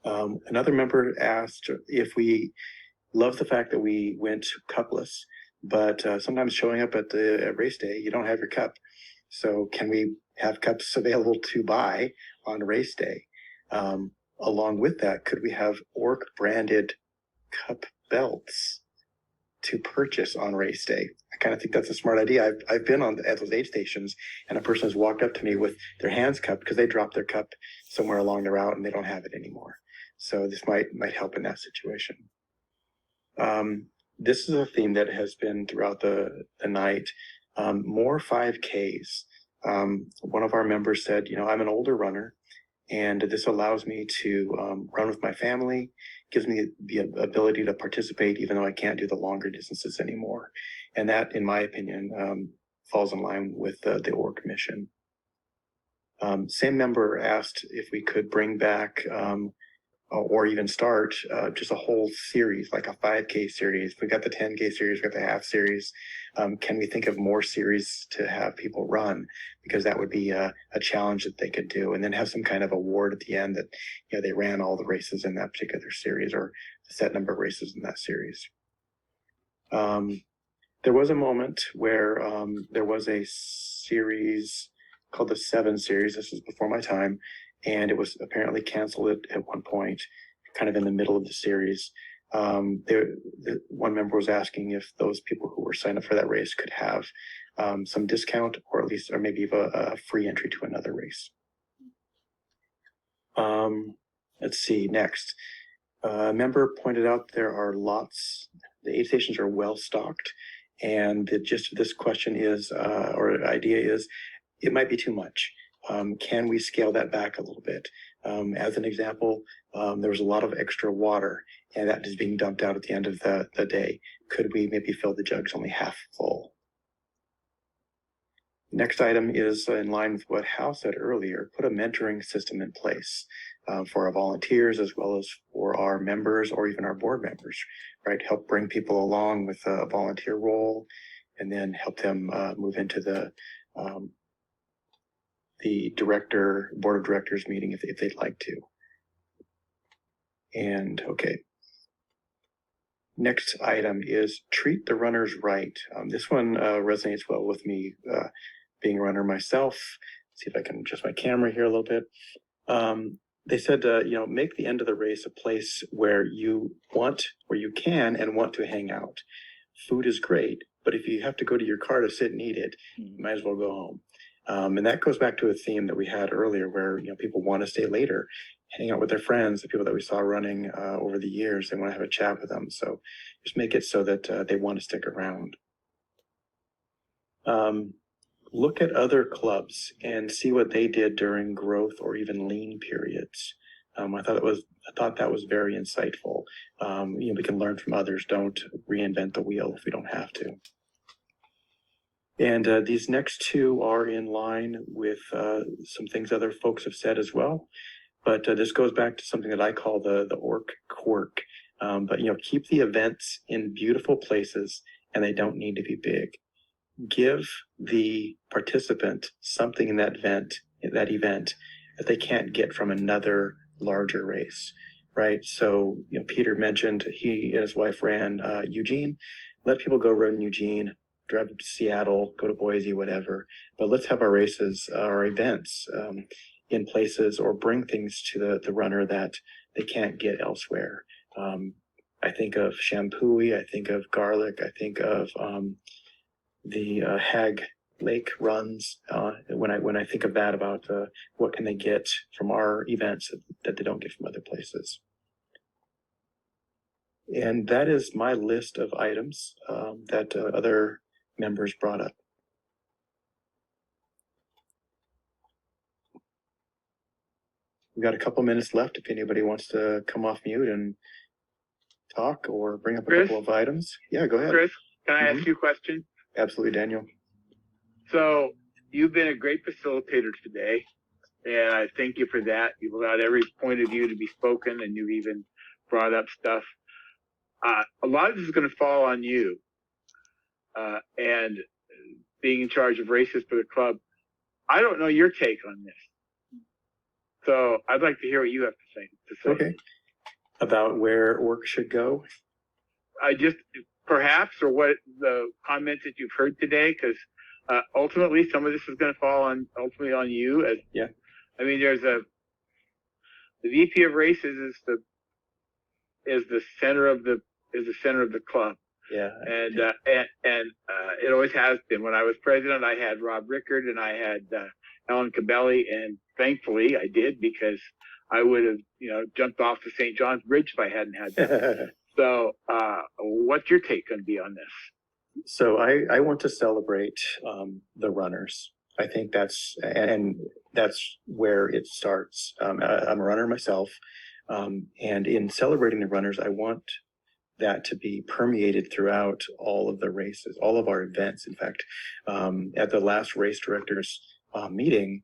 Another member asked if we love the fact that we went cupless, but sometimes showing up at the race day, you don't have your cup. So can we have cups available to buy on race day? Along with that, could we have ORRC branded cup belts to purchase on race day? I kind of think that's a smart idea. I've been at those aid stations, and a person has walked up to me with their hands cupped because they dropped their cup somewhere along the route and they don't have it anymore. So this might help in that situation. This is a theme that has been throughout the night. More 5Ks. One of our members said, I'm an older runner, and this allows me to run with my family, gives me the ability to participate even though I can't do the longer distances anymore. And that, in my opinion, falls in line with the ORRC mission. Same member asked if we could bring back or even start just a whole series, like a 5K series. We got the 10K series, we got the half series. Can we think of more series to have people run? Because that would be a challenge that they could do, and then have some kind of award at the end that they ran all the races in that particular series, or a set number of races in that series. There was a moment where there was a series called the 7 series. This was before my time, and it was apparently canceled at one point, kind of in the middle of the series. One member was asking if those people who were signed up for that race could have some discount, or maybe a free entry to another race. Let's see, next. A member pointed out there are the aid stations are well stocked, and the gist of this question is, or idea is, it might be too much. Can we scale that back a little bit? As an example, there was a lot of extra water, and that is being dumped out at the end of the day. Could we maybe fill the jugs only half full? Next item is in line with what Hal said earlier, put a mentoring system in place for our volunteers, as well as for our members or even our board members, right? Help bring people along with a volunteer role, and then help them move into the board of directors meeting if they'd like to. And okay, next item is treat the runners right. This one resonates well with me, being a runner myself. See if I can adjust my camera here a little bit. They said, make the end of the race a place where you can and want to hang out. Food is great, but if you have to go to your car to sit and eat it, you might as well go home. And that goes back to a theme that we had earlier where, people want to stay later, hang out with their friends, the people that we saw running over the years. They want to have a chat with them. So just make it so that they want to stick around. Look at other clubs and see what they did during growth or even lean periods. I thought that was very insightful. We can learn from others. Don't reinvent the wheel if we don't have to. And these next two are in line with some things other folks have said as well. But this goes back to something that I call the ORRC quirk. But keep the events in beautiful places, and they don't need to be big. Give the participant something in that event that they can't get from another larger race, right? So, Peter mentioned he and his wife ran Eugene. Let people go run Eugene, drive to Seattle, go to Boise, whatever. But let's have our races, our events in places, or bring things to the runner that they can't get elsewhere. I think of Shampooey, I think of Garlic, I think of the Hag Lake runs. When I think of that, about what can they get from our events that they don't get from other places. And that is my list of items that other members brought up. We've got a couple minutes left if anybody wants to come off mute and talk or bring up a couple of items. Yeah, go ahead. Chris, can I ask you a question? Absolutely, Daniel. So you've been a great facilitator today, and I thank you for that. You've allowed every point of view to be spoken, and you've even brought up stuff. A lot of this is going to fall on you, and being in charge of races for the club. I don't know your take on this, so I'd like to hear what you have to say. Okay. About where ORRC should go? Perhaps, or what the comments that you've heard today, because ultimately some of this is going to fall ultimately on you. I mean, the VP of races is the center of the club. Yeah. And it always has been. When I was president, I had Rob Rickard and I had Ellen Cabelli, and thankfully I did, because I would have, jumped off the St. John's Bridge if I hadn't had that. So, what's your take going to be on this? So I want to celebrate the runners. I think that's where it starts. I'm a runner myself, and in celebrating the runners, I want that to be permeated throughout all of the races, all of our events. In fact, at the last race directors meeting,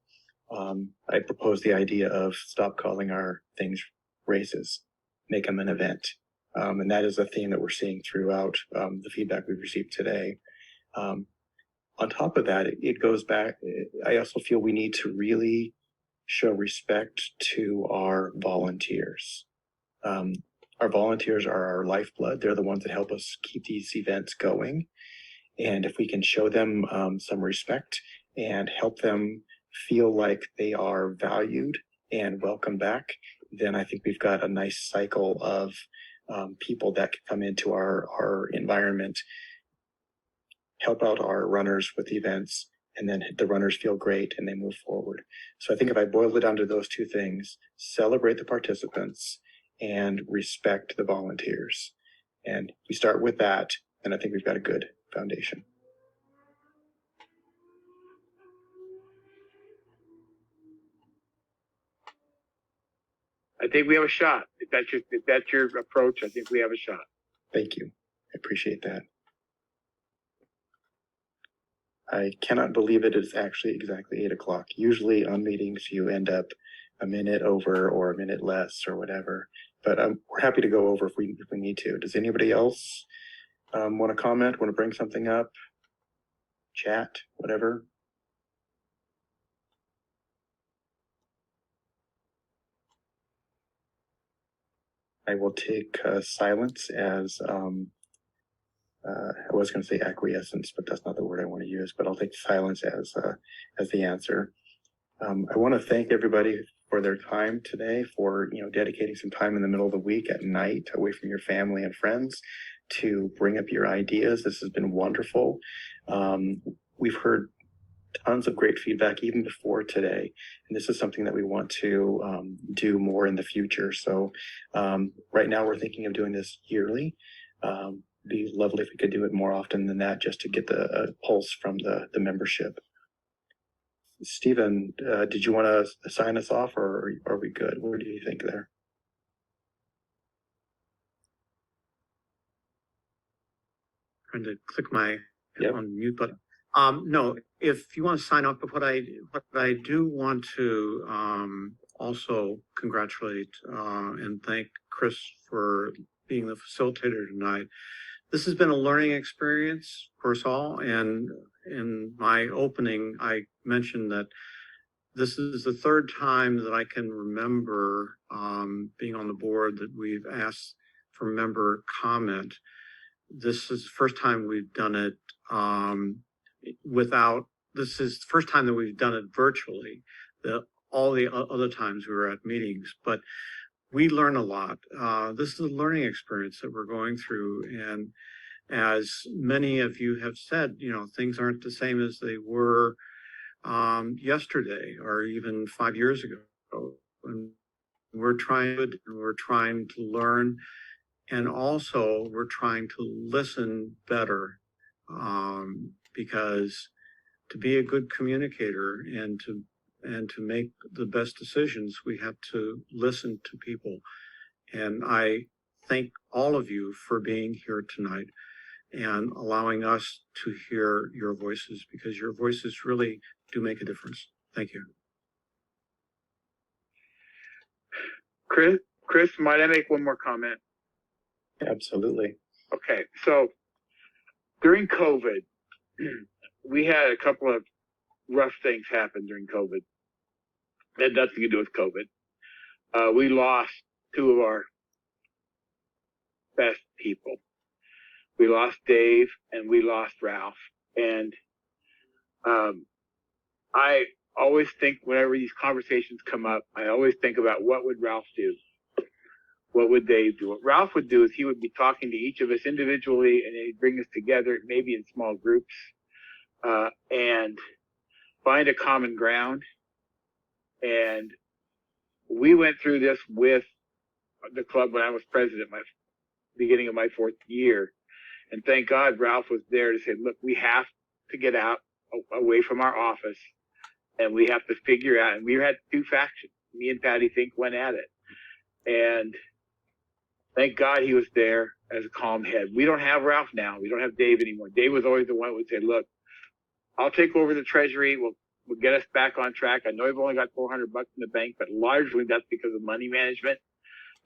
I proposed the idea of stop calling our things races, make them an event. And that is a theme that we're seeing throughout the feedback we've received today. On top of that, it goes back. I also feel we need to really show respect to our volunteers. Our volunteers are our lifeblood. They're the ones that help us keep these events going. And if we can show them some respect and help them feel like they are valued and welcome back, then I think we've got a nice cycle of people that can come into our environment, help out our runners with events, and then the runners feel great and they move forward. So I think if I boil it down to those two things, celebrate the participants and respect the volunteers, and we start with that, then I think we've got a good foundation. I think we have a shot. If that's your approach, I think we have a shot. Thank you. I appreciate that. I cannot believe it is actually exactly 8 o'clock. Usually on meetings, you end up a minute over or a minute less or whatever. But we're happy to go over if we need to. Does anybody else want to comment, want to bring something up, chat, whatever? I will take silence as, I was going to say acquiescence, but that's not the word I want to use, but I'll take silence as the answer. I want to thank everybody for their time today, for, dedicating some time in the middle of the week at night away from your family and friends to bring up your ideas. This has been wonderful. We've heard tons of great feedback even before today, and this is something that we want to do more in the future. So right now we're thinking of doing this yearly. Be lovely if we could do it more often than that, just to get the pulse from the membership. Stephen, did you want to sign us off, or are we good? What do you think there? Trying to click my Yep. on mute button. No, if you want to sign off, but what I do want to also congratulate and thank Chris for being the facilitator tonight. This has been a learning experience for us all, and in my opening, I mentioned that this is the third time that I can remember being on the board that we've asked for member comment. This is the first time we've done it this is the first time that we've done it virtually. All the other times we were at meetings, but we learn a lot. This is a learning experience that we're going through, and as many of you have said, things aren't the same as they were yesterday or even 5 years ago. And we're trying to learn, and also we're trying to listen better, because to be a good communicator and to make the best decisions, we have to listen to people. And I thank all of you for being here tonight and allowing us to hear your voices, because your voices really do make a difference. Thank you. Chris, might I make one more comment? Absolutely. Okay, so during COVID, we had a couple of rough things happen during COVID. It had nothing to do with COVID. We lost two of our best people. We lost Dave and we lost Ralph. And I always think whenever these conversations come up, I always think about what would Ralph do? What would Dave do? What Ralph would do is he would be talking to each of us individually, and he'd bring us together, maybe in small groups, and find a common ground. And we went through this with the club when I was president, my beginning of my 4th year. And thank God Ralph was there to say, look, we have to get out away from our office, and we have to figure out, and we had two factions. Me and Patty Fink went at it. And thank God he was there as a calm head. We don't have Ralph now. We don't have Dave anymore. Dave was always the one who would say, look, I'll take over the treasury. We'll get us back on track. I know we've only got $400 in the bank, but largely that's because of money management.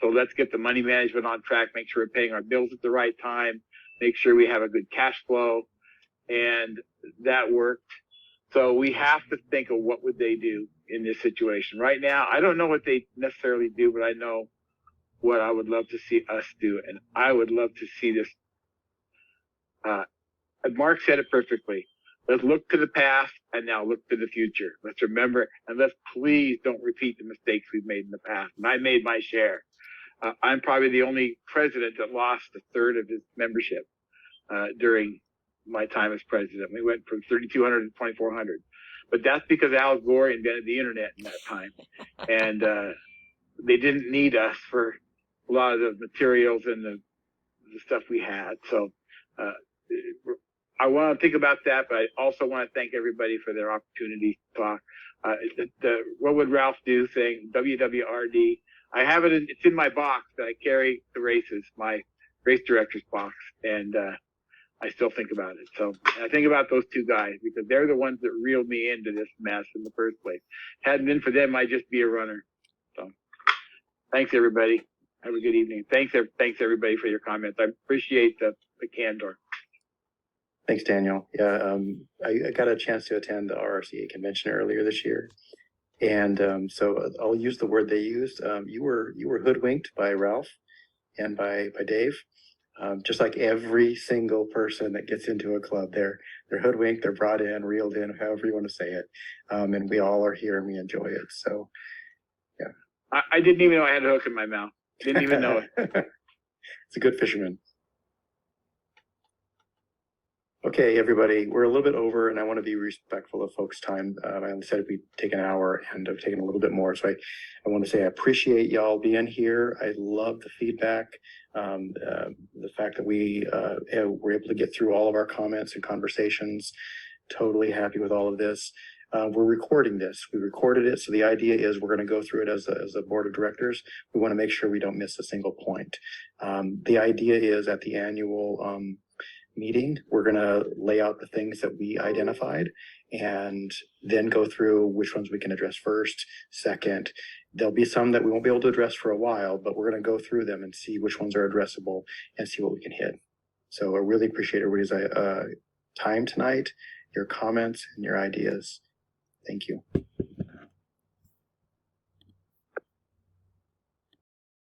So let's get the money management on track, make sure we're paying our bills at the right time, make sure we have a good cash flow. And that worked. So we have to think of what would they do in this situation. Right now, I don't know what they necessarily do, but I know what I would love to see us do. And I would love to see this. Mark said it perfectly. Let's look to the past and now look to the future. Let's remember, and let's please don't repeat the mistakes we've made in the past. And I made my share. I'm probably the only president that lost a third of his membership during my time as president. We went from 3,200 to 2,400. But that's because Al Gore invented the internet in that time. And they didn't need us for a lot of the materials and the stuff we had. So I want to think about that, but I also want to thank everybody for their opportunity to talk. What would Ralph do thing, WWRD. I have it, it's in my box that I carry to races, my race director's box. And I still think about it. So I think about those two guys because they're the ones that reeled me into this mess in the first place. Hadn't been for them, I'd just be a runner. So thanks everybody. Have a good evening. Thanks everybody for your comments. I appreciate the candor. Thanks, Daniel. Yeah, I got a chance to attend the ORRC convention earlier this year. And so I'll use the word they used. You were hoodwinked by Ralph. and by Dave. Just like every single person that gets into a club, they're hoodwinked, they're brought in, reeled in, however you want to say it. And we all are here and we enjoy it. So, yeah. I didn't even know I had a hook in my mouth. Didn't even know it. It's a good fisherman. Okay, everybody, we're a little bit over, and I want to be respectful of folks' time. I said we'd take an hour, and I've taken a little bit more. So I want to say I appreciate y'all being here. I love the feedback, the fact that we were able to get through all of our comments and conversations. Totally happy with all of this. We're recording this. We recorded it, so the idea is we're going to go through it as a board of directors. We want to make sure we don't miss a single point. The idea is at the annual meeting, we're going to lay out the things that we identified and then go through which ones we can address first, second. There'll be some that we won't be able to address for a while, but we're going to go through them and see which ones are addressable and see what we can hit. So I really appreciate everybody's time tonight, your comments and your ideas. Thank you.